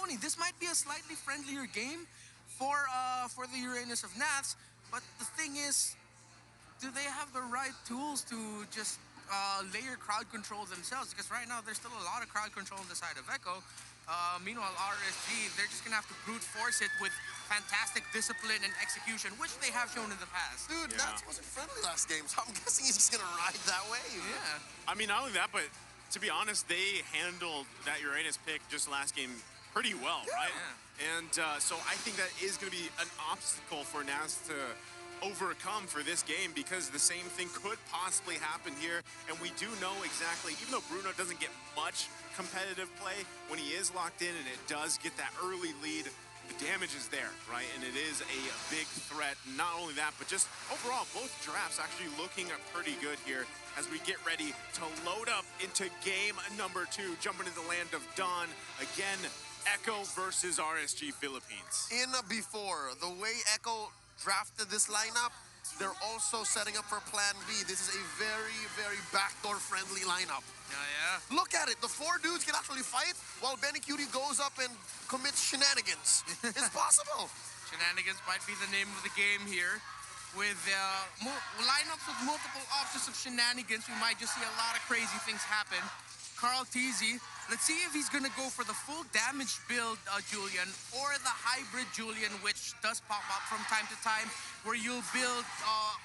Tony, this might be a slightly friendlier game for the Uranus of Nats, but the thing is, do they have the right tools to just layer crowd control themselves? Because right now there's still a lot of crowd control on the side of Echo. Meanwhile, RSG, they're just gonna have to brute force it with fantastic discipline and execution, which they have shown in the past. Dude, Nats wasn't friendly last game, so I'm guessing he's just gonna ride that wave. Yeah. I mean, not only that, but to be honest, they handled that Uranus pick just last game pretty well, right? Yeah. And so I think that is going to be an obstacle for Nats to overcome for this game, because the same thing could possibly happen here. And we do know exactly, even though Bruno doesn't get much competitive play, when he is locked in and it does get that early lead, the damage is there, right? And it is a big threat. Not only that, but just overall, both drafts actually looking pretty good here as we get ready to load up into game number 2, jumping into the land of Dawn. Again, ECHO versus RSG Philippines. In before, the way ECHO drafted this lineup, they're also setting up for plan B. This is a very, very backdoor-friendly lineup. Yeah. Look at it. The 4 dudes can actually fight while Benny Cutie goes up and commits shenanigans. It's possible. Shenanigans might be the name of the game here. With lineups with multiple options of shenanigans, we might just see a lot of crazy things happen. Carl Teasy, let's see if he's gonna go for the full damage build, Julian, or the hybrid Julian, which does pop up from time to time, where you'll build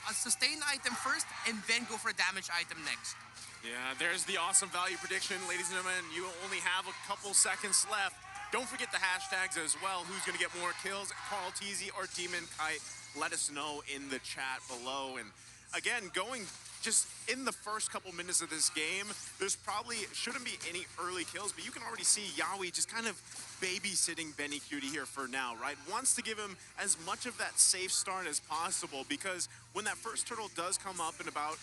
a sustain item first and then go for a damage item next. Yeah, there's the awesome value prediction. Ladies and gentlemen, you only have a couple seconds left. Don't forget the hashtags as well. Who's gonna get more kills, Carl Teasy or Demon Kite? Let us know in the chat below. And again, going just in the first couple minutes of this game, there's probably shouldn't be any early kills, but you can already see Yawi just kind of babysitting Benny Cutie here for now, right? Wants to give him as much of that safe start as possible, because when that first turtle does come up in about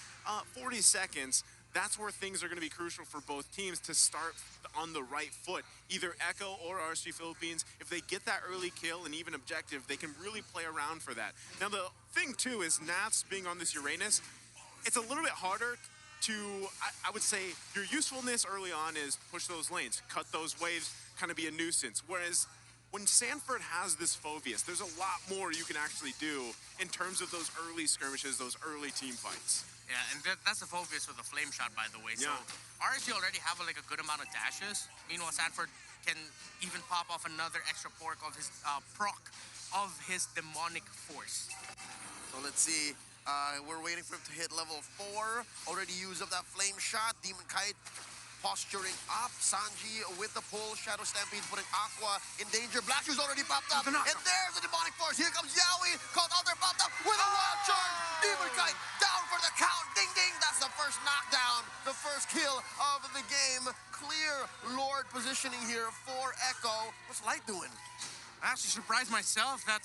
40 seconds, that's where things are going to be crucial for both teams to start on the right foot. Either ECHO or RSG Philippines, if they get that early kill and even objective, they can really play around for that. Now, the thing, too, is Nats being on this Uranus, it's a little bit harder to, I would say, your usefulness early on is push those lanes, cut those waves, kind of be a nuisance. Whereas when Sanford has this Phoveus, there's a lot more you can actually do in terms of those early skirmishes, those early team fights. Yeah, and that's a Phoveus with a flame shot, by the way. So Yeah. RSG already have like a good amount of dashes. Meanwhile, Sanford can even pop off another extra proc of his demonic force. So let's see. We're waiting for him to hit level 4. Already used up that flame shot. Demon Kite posturing up. Sanji with the pull. Shadow Stampede putting Aqua in danger. Black Shoes already popped up. And there's the demonic force. Here comes Yawi. Called Alter popped up with a wild charge. Demon Kite down for the count. Ding ding. That's the first knockdown. The first kill of the game. Clear Lord positioning here for ECHO. What's Light doing? I actually surprised myself that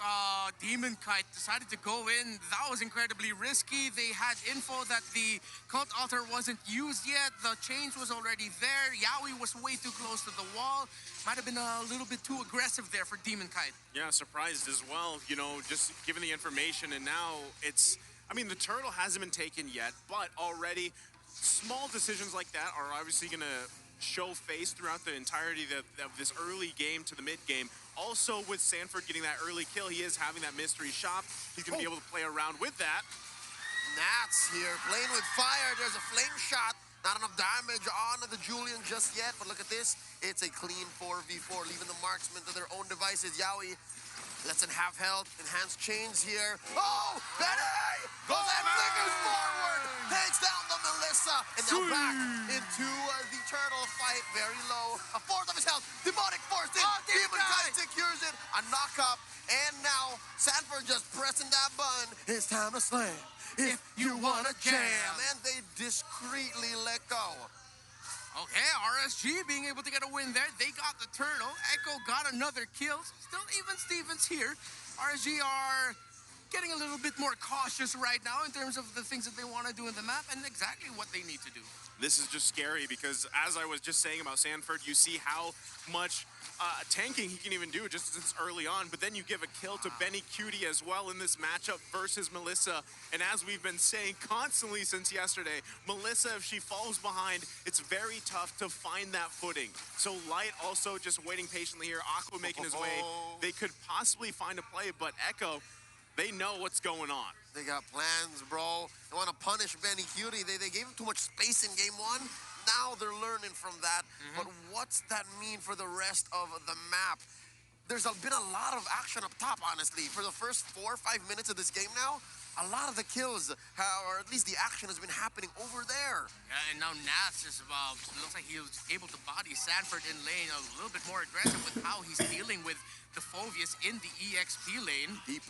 Demon Kite decided to go in. That was incredibly risky. They had info that the Cult Altar wasn't used yet. The change was already there. Yawi was way too close to the wall. Might have been a little bit too aggressive there for Demon Kite. Yeah, surprised as well, you know, just given the information. And now it's, I mean, the turtle hasn't been taken yet, but already small decisions like that are obviously going to show face throughout the entirety of this early game to the mid game. Also, with Sanford getting that early kill, he is having that mystery shop. He's going to be able to play around with that. Nats here playing with fire. There's a flame shot. Not enough damage on the Julian just yet, but look at this. It's a clean 4v4, leaving the marksmen to their own devices. Yawi lets him have health. Enhanced chains here. Oh, Benny! Goes and flickers forward. Takes down the Melissa. And now back into the turtle fight. Very low. A fourth of his health. Demonic force in. Demon Kite secures it. A knock up. And now Sanford just pressing that button. It's time to slam. If you wanna jam. And they discreetly let go. Okay, RSG being able to get a win there. They got the turtle. ECHO got another kill. Still even Stevens here. RSG are getting a little bit more cautious right now in terms of the things that they want to do in the map and exactly what they need to do. This is just scary because, as I was just saying about Sanford, you see how much tanking he can even do just since early on, but then you give a kill to Benny Cutie as well in this matchup versus Melissa. And as we've been saying constantly since yesterday, Melissa, if she falls behind, it's very tough to find that footing. So Light also just waiting patiently here, Aqua making his way. They could possibly find a play, but Echo, they know what's going on. They got plans, bro. They want to punish Benny Cutie. They gave him too much space in game one. Now they're learning from that. But what's that mean for the rest of the map? There's been a lot of action up top, honestly. For the first 4 or 5 minutes of this game now, a lot of the kills, or at least the action, has been happening over there. Yeah, and now Nats is looks like he was able to body Sanford in lane a little bit more aggressive with how he's dealing with the Phovius in the EXP lane. Deep.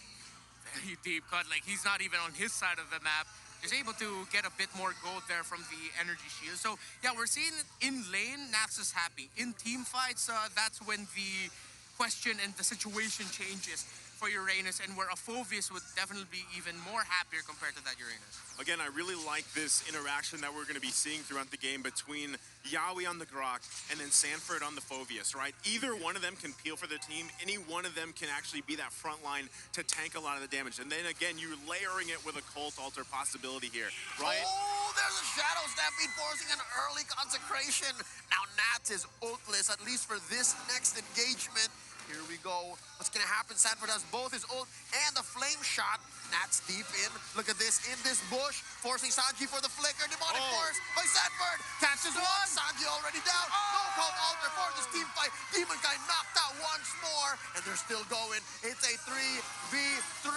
Very deep cut, like he's not even on his side of the map. He's able to get a bit more gold there from the energy shield. So yeah, we're seeing it in lane, Nats is happy. In team fights, that's when the question and the situation changes for Uranus, and where a Phovius would definitely be even more happier compared to that Uranus. Again, I really like this interaction that we're going to be seeing throughout the game between Yawi on the Grok and then Sanford on the Phovius, right? Either one of them can peel for the team. Any one of them can actually be that front line to tank a lot of the damage. And then again, you're layering it with a Cult Altar possibility here, right? Oh, there's a Shadow Stampede forcing an early consecration. Now Nats is ultless, at least for this next engagement. Here we go. What's going to happen? Sanford has both his ult and the flame shot. Nats deep in. Look at this, in this bush, forcing Sanji for the flicker. Demonic Force by Sanford. Catches one. Sanji already down. No Cult Altar for this team fight. Demon Guy knocked out once more, and they're still going. It's a 3v3.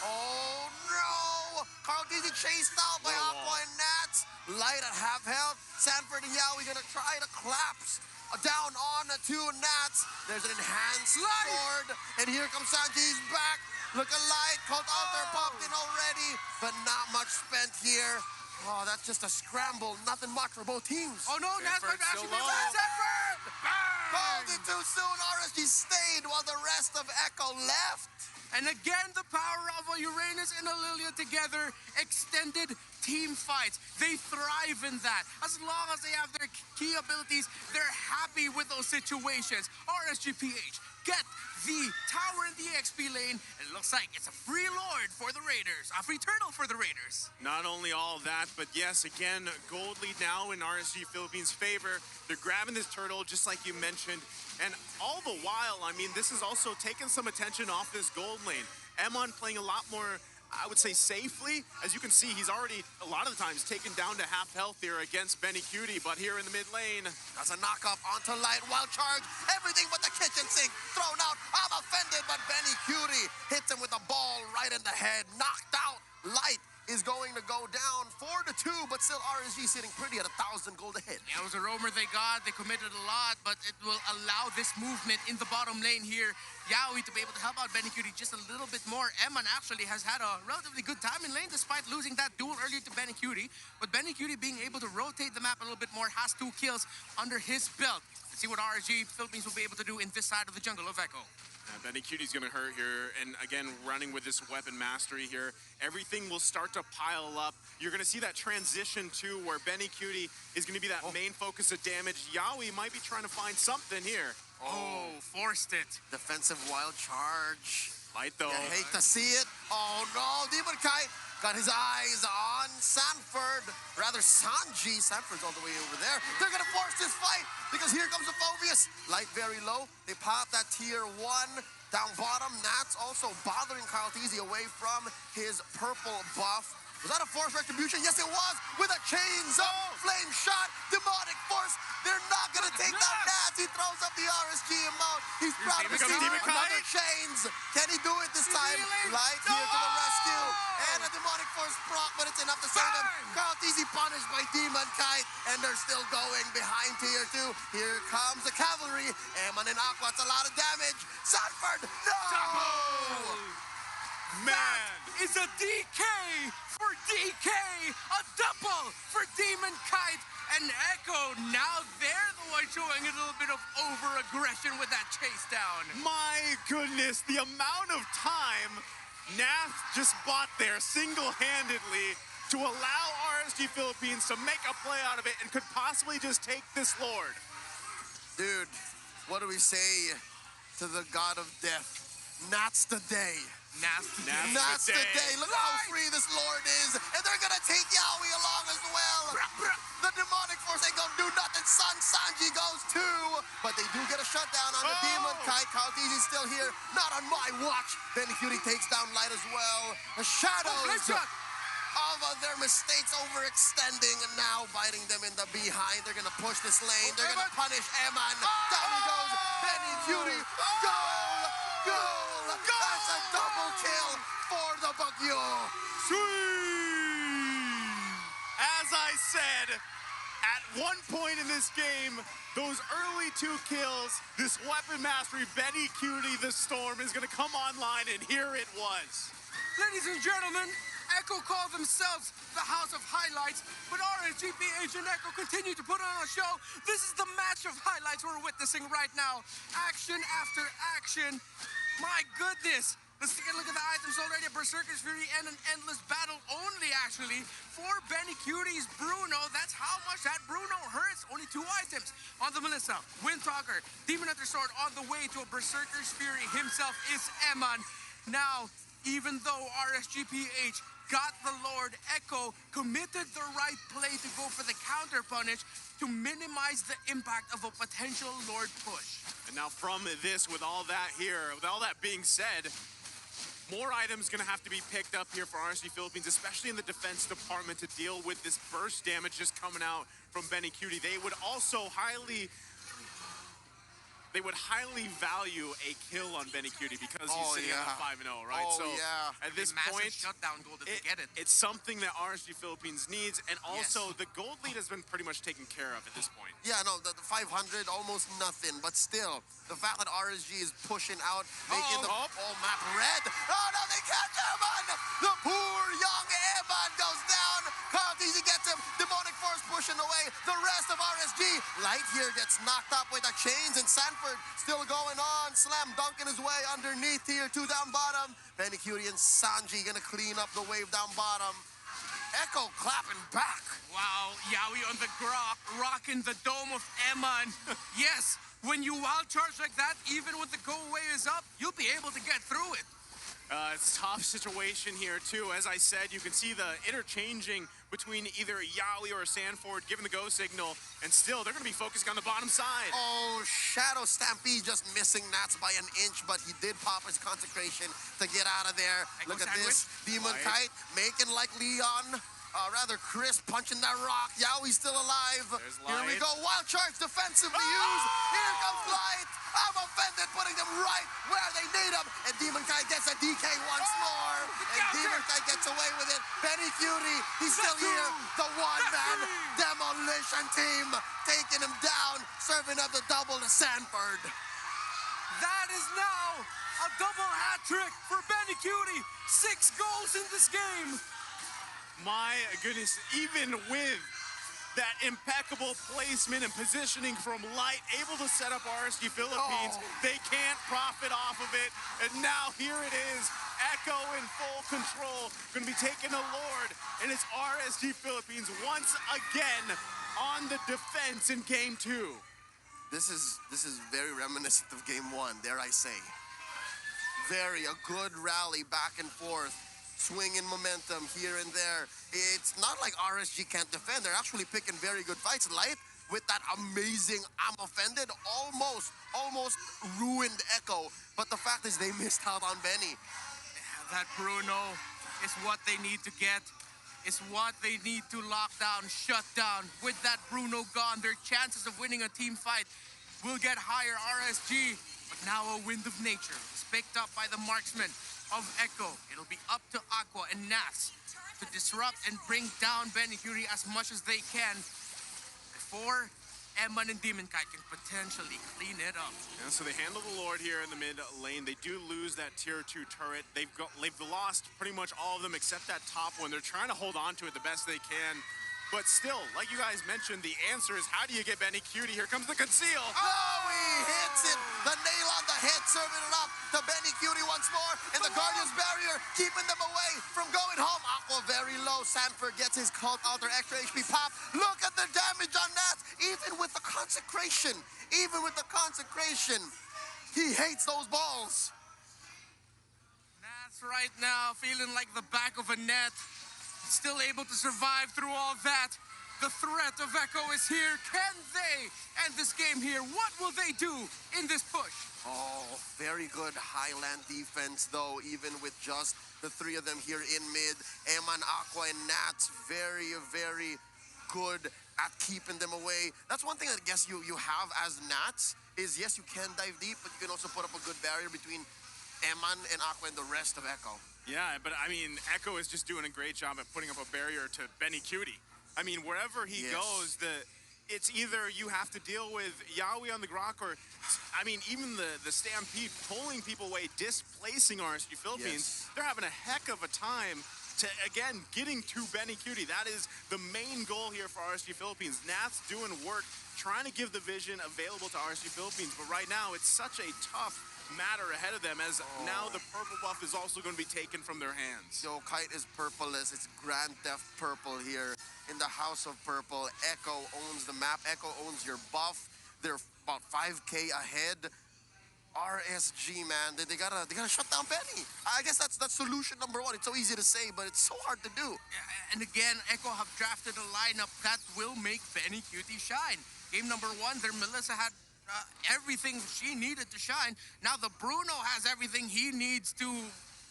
Oh, no. Carl Dizzy chased out by Aqua and Nats. Light at half health. Sanford and Yaoi going to try to collapse down on to Nats. There's an enhanced sword, and here comes Sanji. He's back. Look at Light. Cult Altar popped in already, but not much spent here. Oh, that's just a scramble. Nothing much for both teams. Oh no, Nats might actually be back. Sanford! Called it too soon. RSG stayed while the rest of Echo left. And again, the power of a Uranus and a Lilia together, extended team fights. They thrive in that. As long as they have their key abilities, they're happy with those situations. Rsg Ph get the tower in the XP lane, and it looks like it's a free lord for the Raiders, a free turtle for the Raiders. Not only all of that, but yes, again, gold lead now in RSG Philippines' favor. They're grabbing this turtle, just like you mentioned. And all the while, I mean, this is also taking some attention off this gold lane. Emon playing a lot more, I would say, safely. As you can see, he's already, a lot of the times, taken down to half health here against Benny Cutie, but here in the mid lane. That's a knock up onto Light. Wild charge. Everything but the kitchen sink thrown out. I'm offended, but Benny Cutie hits him with a ball right in the head. Knocked out. Light is going to go down 4-2, but still RSG sitting pretty at 1,000 gold ahead. Yeah, it was a roamer they got. They committed a lot, but it will allow this movement in the bottom lane here. Yaoi to be able to help out Benny Cutie just a little bit more. Emon actually has had a relatively good time in lane despite losing that duel earlier to Benny Cutie. But Benny Cutie being able to rotate the map a little bit more, has 2 kills under his belt. Let's see what RSG Philippines will be able to do in this side of the jungle of Echo. Benny Cutie's going to hurt here, and again, running with this weapon mastery here, everything will start to pile up. You're going to see that transition, too, where Benny Cutie is going to be that main focus of damage. Yaoi might be trying to find something here. Oh, forced it. Defensive wild charge. Light, though. You hate to see it. Oh, no. Demon Kite got his eyes on Sanford. Rather, Sanji. Sanford's all the way over there. They're going to force this fight because here comes the Phobius. Light very low. They pop that tier 1. Down bottom, Nats also bothering Kyle Teasy away from his purple buff. Was that a force retribution? Yes, it was. With a chains up, flame shot, demonic force. They're not going to take down Nats. He throws up the RSG amount. He's proud of his team. Another chains. Can he do it this time? Light here to the rescue. And a demonic force proc, but it's enough to save him. Kyle Teasy punished by Demon Kite, and they're still going behind tier 2. Here comes the cavalry. Emon and Aqua, it's a lot of damage. Sanford, no! Man! Is a DK for DK, a double for Demon Kite, and Echo. Now they're the one showing a little bit of over-aggression with that chase down. My goodness, the amount of time Nath just bought there single-handedly to allow RSG Philippines to make a play out of it and could possibly just take this Lord. Dude, what do we say to the god of death? That's the day. Nasty. That's the day. Look how free this Lord is. And they're going to take Yaoi along as well. The demonic force ain't going to do nothing. Sanji goes too. But they do get a shutdown on the demon kite. Kautizi's still here. Not on my watch. Benny Cutie takes down Light as well. The shadows of their mistakes overextending and now biting them in the behind. They're going to push this lane. They're going to punish Eman. Down he goes. Benny Cutie. Goal! Goal! That's a double kill for the Bagyo. Sweet! As I said, at one point in this game, those early 2 kills, this weapon mastery, Benny Cutie, the Storm, is going to come online, and here it was. Ladies and gentlemen, Echo call themselves the House of Highlights, but Rsg Ph and Echo continue to put on a show. This is the match of highlights we're witnessing right now. Action after action. My goodness. Let's take a look at the items already. A Berserker's Fury and an endless battle only, actually. For Benny Cutie's Bruno, that's how much that Bruno hurts. Only 2 items. On the Melissa, Windtalker, Demon Hunter Sword on the way to a Berserker's Fury himself is Eman. Now, even though Rsg Ph got the Lord, Echo committed the right play to go for the counter punish to minimize the impact of a potential Lord push. And now from this, with all that being said, more items gonna have to be picked up here for RSG Philippines, especially in the defense department, to deal with this burst damage just coming out from Benny Cutie. They would highly value a kill on Benny Cutie because he's sitting at 5-0, right? At this point, shutdown goal to get it. It's something that RSG Philippines needs, and also the gold lead has been pretty much taken care of at this point. Yeah, no, the 500, almost nothing, but still, the fact that RSG is pushing out, making the map red. Oh no, they catch Eman! The poor young Eman goes down. Kautizi gets him. Demonic force pushing away. The rest of RSG. Light here gets knocked up with the chains, and Sanford still going on. Slam dunking his way underneath here, 2 down bottom. Benny Cutie and Sanji gonna clean up the wave down bottom. Echo clapping back. Wow, Yaoi on the grok, rocking the dome of Eman. Yes, when you wild charge like that, even when the go away is up, you'll be able to get through it. It's a tough situation here, too. As I said, you can see the interchanging between either Yaoi or Sanford giving the go signal, and still, they're going to be focusing on the bottom side. Oh, Shadow Stampede just missing Nats by an inch, but he did pop his consecration to get out of there. Look at this. Demon Kite making like Leon. Rather Chris punching that rock. Yaoi's still alive. Here we go. Wild charge defensively used. Here comes Light. I'm offended, putting them right where they need them. And Demon Kite gets a DK once more. And Demon Kite gets away with it. Benny Cutie, he's still here. The one-man demolition team taking him down, serving up the double to Sanford. That is now a double hat trick for Benny Cutie. 6 goals in this game. My goodness, even with that impeccable placement and positioning from Light, able to set up RSG Philippines, they can't profit off of it. And now here it is, Echo in full control, gonna be taking the Lord, and it's RSG Philippines once again on the defense in game 2. This is very reminiscent of game 1, dare I say. A good rally back and forth. Swinging momentum here and there. It's not like RSG can't defend. They're actually picking very good fights. Light, with that amazing I'm offended, almost ruined Echo. But the fact is they missed out on Benny. That Bruno is what they need to get. It's what they need to lock down, shut down. With that Bruno gone, their chances of winning a team fight will get higher. RSG, but now a wind of nature is picked up by the marksman of Echo. It'll be up to Aqua and Nas to disrupt and bring down Benny Cutie as much as they can before Eman and Demon Kite can potentially clean it up. Yeah, so they handle the Lord here in the mid lane. They do lose that tier 2 turret. They've lost pretty much all of them except that top one. They're trying to hold on to it the best they can. But still, like you guys mentioned, the answer is how do you get Benny Cutie? Here comes the conceal. Oh, he hits it. The nail on the Hit serving it up to Benny Cutie once more, and the Guardian's barrier keeping them away from going home. Aqua very low. Sanford gets his Cult Alter extra HP pop. Look at the damage on that. Even with the consecration, he hates those balls. That's right now, feeling like the back of a net. Still able to survive through all that. The threat of Echo is here. Can they end this game here? What will they do in this push? Oh, very good Highland defense, though, even with just the three of them here in mid. Eman, Aqua, and Nats, very, very good at keeping them away. That's one thing I guess you have as Nats, is yes, you can dive deep, but you can also put up a good barrier between Eman and Aqua and the rest of Echo. Yeah, but I mean, Echo is just doing a great job at putting up a barrier to Benny Cutie. I mean, wherever he goes, it's either you have to deal with Yawi on the Grok, or, I mean, even the Stampede pulling people away, displacing RSG Philippines. They're having a heck of a time to, again, getting to Benny Cutie. That is the main goal here for RSG Philippines. Nats doing work, trying to give the vision available to RSG Philippines, but right now it's such a tough matter ahead of them, as now the purple buff is also going to be taken from their hands. Yo, Kite is purpleless. It's Grand Theft Purple here in the House of Purple. Echo owns the map. Echo owns your buff. They're about 5K ahead. RSG, man, they gotta shut down Benny. I guess that's solution number one. It's so easy to say, but it's so hard to do. And again, Echo have drafted a lineup that will make Benny Cutie shine. Game number one, their Melissa had everything she needed to shine. Now the Bruno has everything he needs to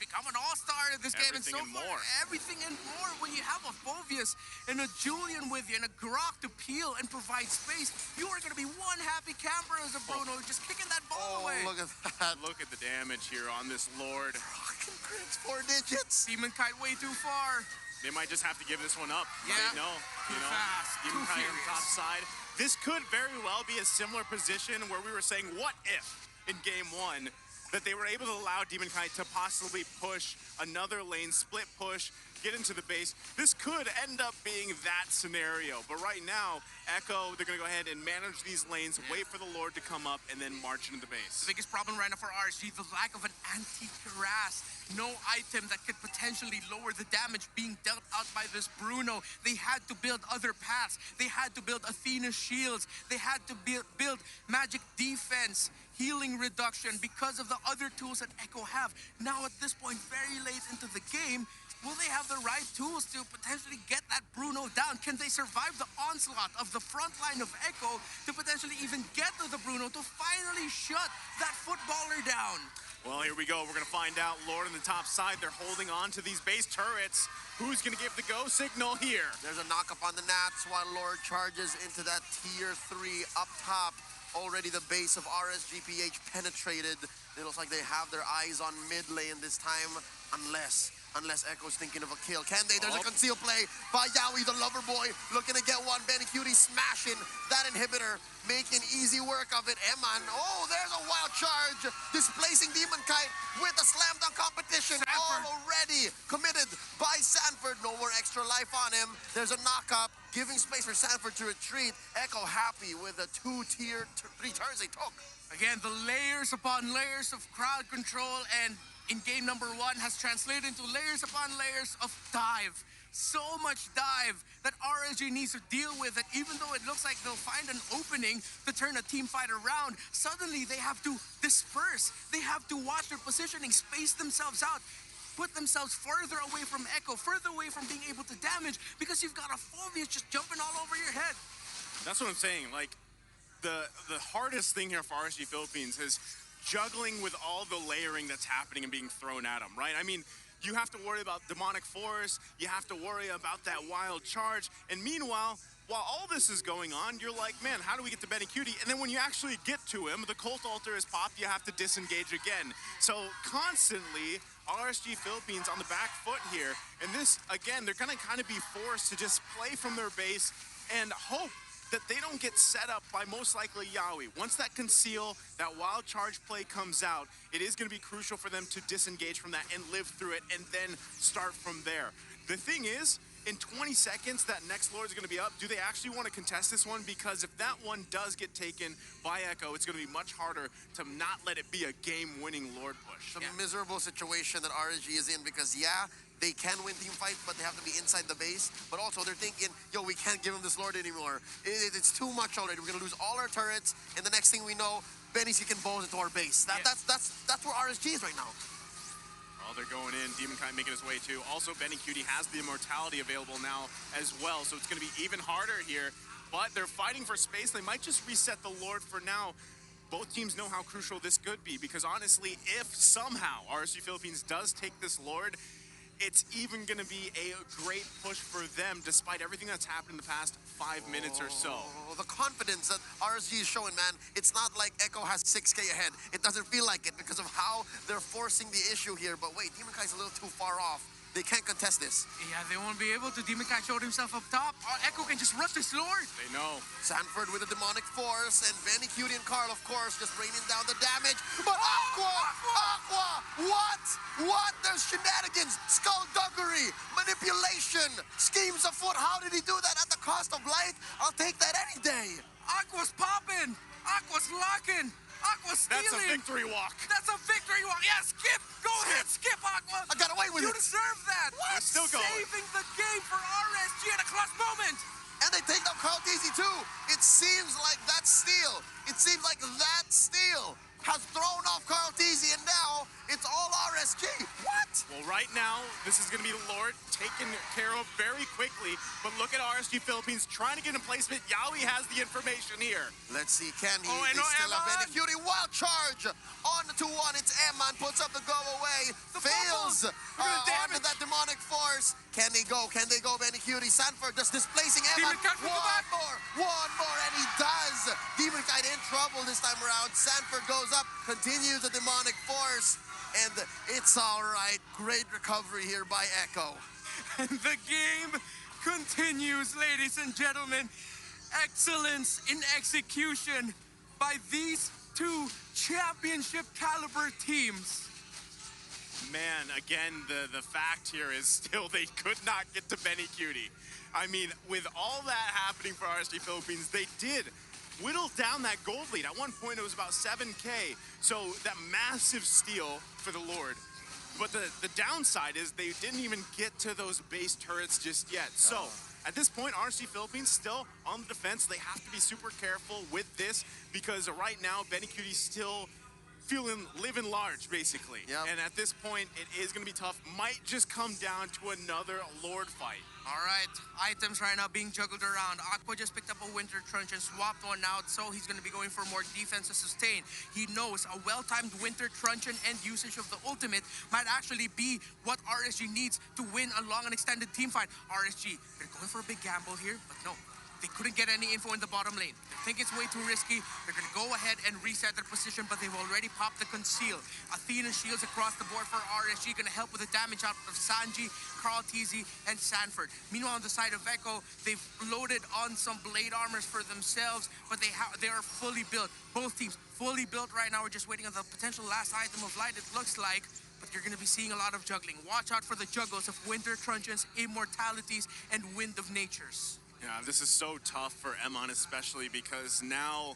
become an all-star in this game, and so far, everything and more. When you have a Phoveus and a Julian with you and a Grok to peel and provide space, you are going to be one happy camper as a Bruno, just kicking that ball away. Look at that. Look at the damage here on this Lord. Fucking crits, 4 digits. Demon Kite way too far. They might just have to give this one up. Yeah. No, Too fast. Demon Too Kite on the top furious. side. This could very well be a similar position where we were saying, what if in game one that they were able to allow Demon Kite to possibly push another lane, split push, get into the base. This could end up being that scenario. But right now, Echo, they're going to go ahead and manage these lanes, wait for the Lord to come up, and then march into the base. The biggest problem right now for RSG, the lack of an anti-harass. No item that could potentially lower the damage being dealt out by this Bruno. They had to build other paths. They had to build Athena shields. They had to build magic defense, healing reduction, because of the other tools that Echo have. Now at this point, very late into the game, will they have the right tools to potentially get that Bruno down? Can they survive the onslaught of the front line of Echo to potentially even get to the Bruno to finally shut that footballer down? Well, here we go. We're going to find out. Lord on the top side, they're holding on to these base turrets. Who's going to give the go signal here? There's a knock up on the Nats while Lord charges into that tier 3 up top. Already the base of Rsg Ph penetrated. It looks like they have their eyes on mid lane this time, unless Echo's thinking of a kill. Can they? There's a conceal play by Yawi, the lover boy, looking to get one. Benny Cutie smashing that inhibitor, making easy work of it. Eman, oh, there's a wild charge, displacing Demon Kite with a slam dunk competition. All already committed by Sanford. No more extra life on him. There's a knock up, giving space for Sanford to retreat. Echo happy with the 2-tier 3 turns they took. Again, the layers upon layers of crowd control, and in game number one has translated into layers upon layers of dive. So much dive that RSG needs to deal with, that even though it looks like they'll find an opening to turn a team fight around, suddenly they have to disperse. They have to watch their positioning, space themselves out, put themselves further away from Echo, further away from being able to damage, because you've got a Phoveus just jumping all over your head. That's what I'm saying. Like, the hardest thing here for RSG Philippines is juggling with all the layering that's happening and being thrown at them, right? I mean, you have to worry about demonic force, you have to worry about that wild charge, and meanwhile, while all this is going on, you're like, man, how do we get to Benny Cutie? And then when you actually get to him, the Cult Altar is popped, you have to disengage again. So constantly, RSG Philippines on the back foot here, and this, again, they're gonna kind of be forced to just play from their base and hope that they don't get set up by most likely Yawi. Once that conceal, that wild charge play comes out, it is going to be crucial for them to disengage from that and live through it and then start from there. The thing is, in 20 seconds, that next Lord is going to be up. Do they actually want to contest this one? Because if that one does get taken by Echo, it's going to be much harder to not let it be a game-winning Lord push. It's a miserable situation that RSG is in because, yeah, they can win team fight, but they have to be inside the base. But also, they're thinking, yo, we can't give him this Lord anymore. It's too much already. We're going to lose all our turrets, and the next thing we know, Benny's kicking balls into our base. That's where RSG is right now. Oh, they're going in. Demon Kite making his way too. Also, Benny Cutie has the immortality available now as well, so it's going to be even harder here. But they're fighting for space. They might just reset the Lord for now. Both teams know how crucial this could be because honestly, if somehow RSG Philippines does take this Lord, it's even going to be a great push for them despite everything that's happened in the past 5 minutes or so. The confidence that RSG is showing, man, it's not like Echo has 6K ahead. It doesn't feel like it because of how they're forcing the issue here. But wait, Demon Kai's a little too far off. They can't contest this. Yeah, they won't be able to. Demon Kai showed himself up top. Echo can just rush this Lord. They know. Sanford with a demonic force, and Benny, Cutie, and Carl, of course, just raining down the damage. But Aqua! What? There's shenanigans, skullduggery, manipulation, schemes afoot. How did he do that at the cost of life? I'll take that any day. Aqua's popping. Aqua's locking. Aqua's stealing. That's a victory walk. That's a victory walk. Yeah, skip. Go ahead, skip, Aqua. I got away with you it. You deserve that. What? Still going. Saving the game for RSG at a clutch moment. And they take down Carl Teasy too. It seems like that steal. It seems like that steal has thrown off Carl Teasy, and now it's all RSG. What? Well, right now, this is going to be the Lord taken care of very quickly. But look at RSG Philippines trying to get in placement. Yaoi has the information here. Let's see, can he? Oh, and they still have Eman. Benny Cutie. Wild charge on the 2-1. It's Eman, puts up the go away. Fails onto that demonic force. Can they go? Can they go, Benny Cutie? Sanford just displacing Eman. One more, and he does. Demon Kite in trouble this time around. Sanford goes up, continues the demonic force, and it's all right. Great recovery here by Echo. And the game continues, ladies and gentlemen. Excellence in execution by these two championship caliber teams. Man, again, the fact here is still they could not get to Benny Cutie. I mean, with all that happening for RSG Philippines, they did whittle down that gold lead. At one point, it was about 7K. So that massive steal for the Lord. But the downside is they didn't even get to those base turrets just yet. So at this point, RSG Philippines still on the defense. They have to be super careful with this because right now, Benny Cutie's still living large, basically. Yep. And at this point, it is going to be tough. Might just come down to another Lord fight. All right, items right now being juggled around. Aqua just picked up a Winter Truncheon and swapped one out, so he's going to be going for more defense to sustain. He knows a well-timed Winter Truncheon and usage of the ultimate might actually be what RSG needs to win a long and extended team fight. RSG, they're going for a big gamble here, but no. They couldn't get any info in the bottom lane. They think it's way too risky. They're going to go ahead and reset their position, but they've already popped the conceal. Athena shields across the board for RSG, going to help with the damage out of Sanji, Carl Teasy, and Sanford. Meanwhile, on the side of Echo, they've loaded on some blade armors for themselves, but they are fully built. Both teams fully built right now. We're just waiting on the potential last item of light, it looks like. But you're going to be seeing a lot of juggling. Watch out for the juggles of Winter Truncheons, Immortalities, and Wind of Natures. Yeah, this is so tough for Emon especially because now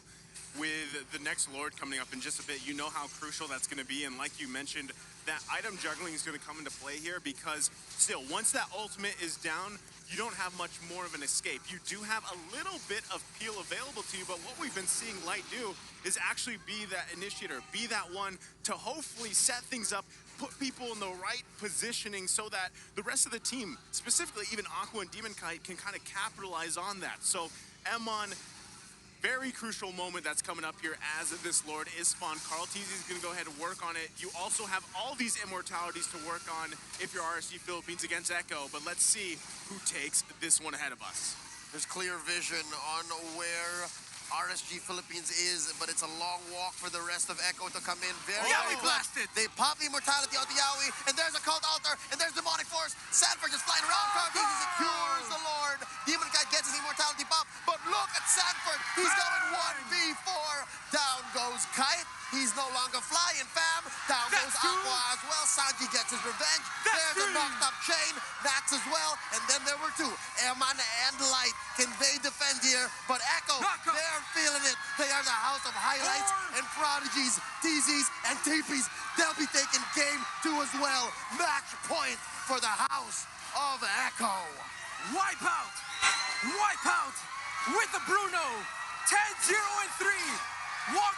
with the next Lord coming up in just a bit, you know how crucial that's going to be. And like you mentioned, that item juggling is going to come into play here because still, once that ultimate is down, you don't have much more of an escape. You do have a little bit of peel available to you, but what we've been seeing Light do is actually be that initiator, be that one to hopefully set things up, put people in the right positioning so that the rest of the team, specifically even Aqua and Demon Kite, can kind of capitalize on that. So Emon, very crucial moment that's coming up here as this Lord is spawned. Carl Teasy is going to go ahead and work on it. You also have all these immortalities to work on if you're RSG Philippines against Echo, but let's see who takes this one ahead of us. There's clear vision on where RSG Philippines is, but it's a long walk for the rest of Echo to come in. Very blasted. They pop the immortality on the Yaoi, and there's a cult altar, and there's demonic force. Sanford just flying around. Carl Teasy secures the Lord. Demon Kite gets his immortality pop, but look at Sanford. He's going 1v4. Down goes Kite. He's no longer flying, fam. Down goes Aqua as well. Sanji gets his revenge. That's There's a three. knocked up chain. Nats as well. And then there were two. Airman and Light. Can they defend here? But Echo, Knock up. they're feeling it. They are the house of highlights Four. and prodigies, TZs, and TPs. They'll be taking game 2 as well. Match point for the house of Echo. Wipeout! Wipeout! With the Bruno! 10-0-3! Walk